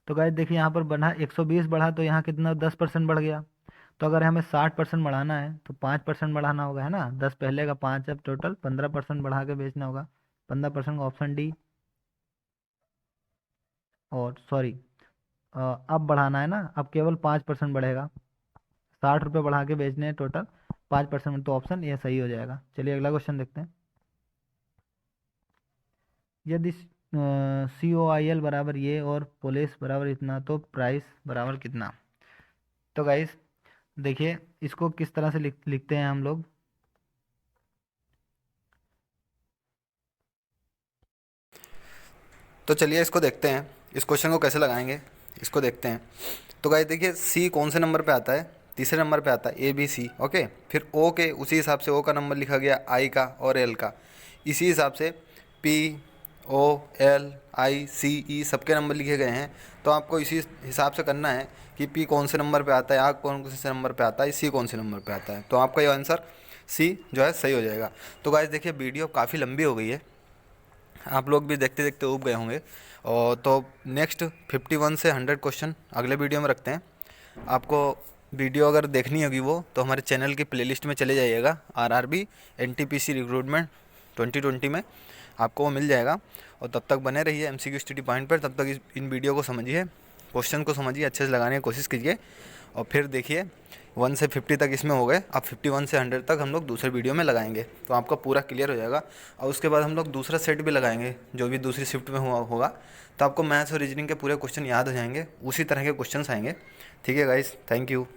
तो गाइस देखिए यहाँ पर बढ़ा 120 बढ़ा, तो यहाँ कितना 10% बढ़ गया। तो अगर हमें 60% बढ़ाना है तो 5% बढ़ाना होगा, है ना। 10 पहले का, 5 अब टोटल 15% बढ़ा के बेचना होगा। 15% ऑप्शन डी, और सॉरी अब बढ़ाना है ना, अब केवल 5% बढ़ेगा। 60 रुपये बढ़ा के बेचने हैं टोटल 5%, तो ऑप्शन ये सही हो जाएगा। चलिए अगला क्वेश्चन देखते हैं। यदि COIL बराबर ये और पुलिस बराबर इतना तो प्राइस बराबर कितना? तो गाइस देखिए इसको किस तरह से लिखते हैं हम लोग। तो चलिए इसको देखते हैं, इस क्वेश्चन को कैसे लगाएंगे इसको देखते हैं। तो गाइस देखिए सी कौन से नंबर पे आता है? तीसरे नंबर पे आता है, ABC, ओके। फिर ओ के उसी हिसाब से ओ का नंबर लिखा गया, आई का और एल का। इसी हिसाब से POLICE सबके नंबर लिखे गए हैं। तो आपको इसी हिसाब से करना है कि पी कौन से नंबर पे आता है, आर कौन से नंबर पे आता है, सी कौन से नंबर पे आता है। तो आपका ये आंसर सी जो है सही हो जाएगा। तो गाइस देखिए वीडियो काफ़ी लंबी हो गई है, आप लोग भी देखते देखते ऊब गए होंगे। और तो नेक्स्ट 51 से 100 क्वेश्चन अगले वीडियो में रखते हैं। आपको वीडियो अगर देखनी होगी वो तो हमारे चैनल की प्लेलिस्ट में चले जाइएगा, RRB NTPC रिक्रूटमेंट 2020 में आपको वो मिल जाएगा। और तब तक बने रहिए MCQ स्टडी पॉइंट पर। तब तक इन वीडियो को समझिए, क्वेश्चन को समझिए, अच्छे से लगाने की कोशिश कीजिए। और फिर देखिए 1 से 50 तक इसमें हो गए, अब 51 से 100 तक हम लोग दूसरे वीडियो में लगाएंगे, तो आपका पूरा क्लियर हो जाएगा। और उसके बाद हम लोग दूसरा सेट भी लगाएंगे जो भी दूसरी शिफ्ट में हुआ होगा, तो आपको मैथ्स और रीजनिंग के पूरे क्वेश्चन याद हो जाएंगे, उसी तरह के क्वेश्चन आएंगे। ठीक है गाइस, थैंक यू।